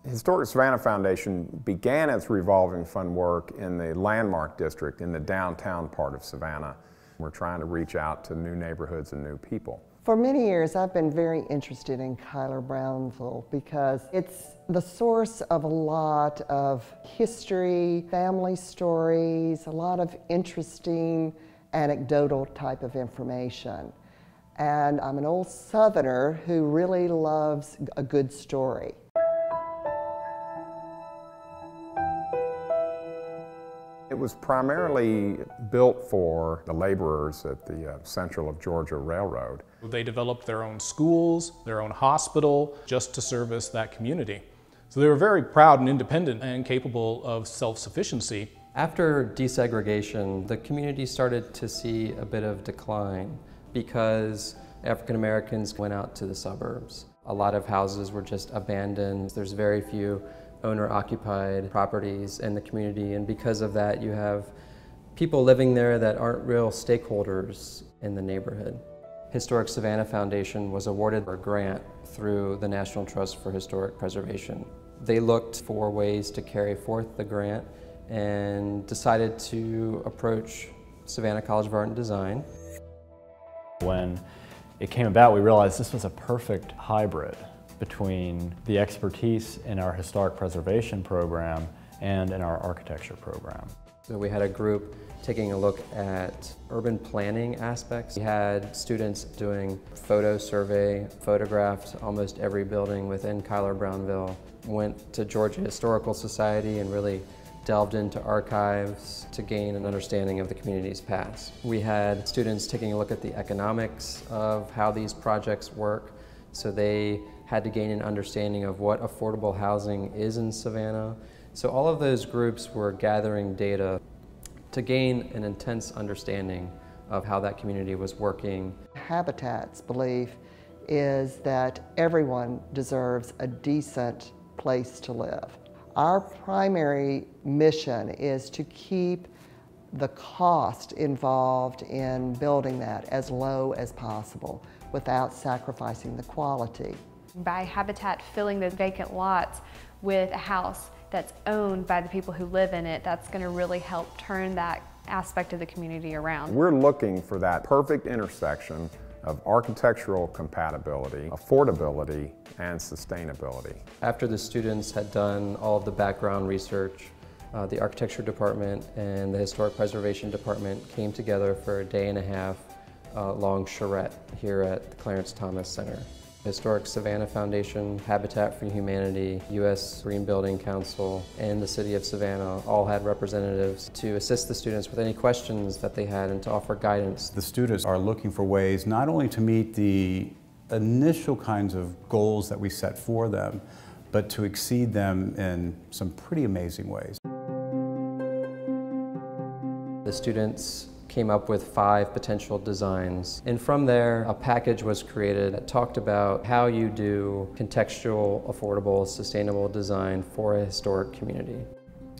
Historic Savannah Foundation began its revolving fund work in the Landmark District in the downtown part of Savannah. We're trying to reach out to new neighborhoods and new people. For many years, I've been very interested in Cuyler-Brownville because it's the source of a lot of history, family stories, a lot of interesting anecdotal type of information. And I'm an old Southerner who really loves a good story. It was primarily built for the laborers at the Central of Georgia Railroad. They developed their own schools, their own hospital, just to service that community. So they were very proud and independent and capable of self-sufficiency. After desegregation, the community started to see a bit of decline because African Americans went out to the suburbs. A lot of houses were just abandoned. There's very few owner-occupied properties in the community, and because of that you have people living there that aren't real stakeholders in the neighborhood. Historic Savannah Foundation was awarded a grant through the National Trust for Historic Preservation. They looked for ways to carry forth the grant and decided to approach Savannah College of Art and Design. When it came about, we realized this was a perfect hybrid between the expertise in our historic preservation program and in our architecture program. So we had a group taking a look at urban planning aspects. We had students doing photo survey, photographed almost every building within Cuyler-Brownville, went to Georgia Historical Society and really delved into archives to gain an understanding of the community's past. We had students taking a look at the economics of how these projects work, so they had to gain an understanding of what affordable housing is in Savannah. So all of those groups were gathering data to gain an intense understanding of how that community was working. Habitat's belief is that everyone deserves a decent place to live. Our primary mission is to keep the cost involved in building that as low as possible without sacrificing the quality. By Habitat filling those vacant lots with a house that's owned by the people who live in it, that's going to really help turn that aspect of the community around. We're looking for that perfect intersection of architectural compatibility, affordability, and sustainability. After the students had done all of the background research, the architecture department and the historic preservation department came together for a day-and-a-half long charrette here at the Clarence Thomas Center. Historic Savannah Foundation, Habitat for Humanity, U.S. Green Building Council, and the City of Savannah all had representatives to assist the students with any questions that they had and to offer guidance. The students are looking for ways not only to meet the initial kinds of goals that we set for them, but to exceed them in some pretty amazing ways. The students came up with 5 potential designs, and from there a package was created that talked about how you do contextual, affordable, sustainable design for a historic community.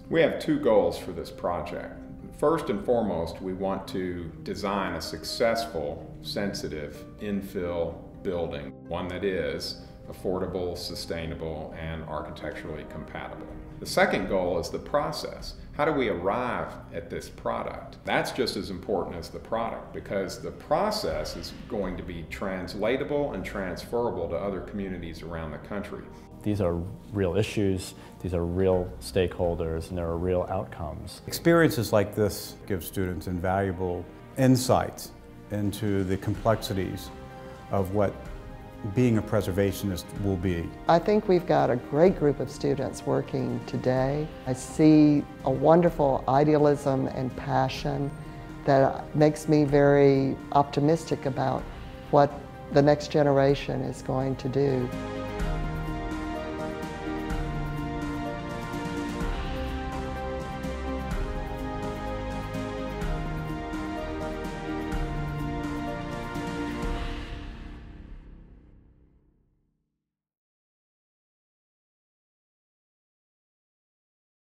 We have 2 goals for this project. First and foremost, we want to design a successful, sensitive infill building, one that is affordable, sustainable, and architecturally compatible. The second goal is the process. How do we arrive at this product? That's just as important as the product, because the process is going to be translatable and transferable to other communities around the country. These are real issues, these are real stakeholders, and there are real outcomes. Experiences like this give students invaluable insights into the complexities of what being a preservationist will be. I think we've got a great group of students working today. I see a wonderful idealism and passion that makes me very optimistic about what the next generation is going to do.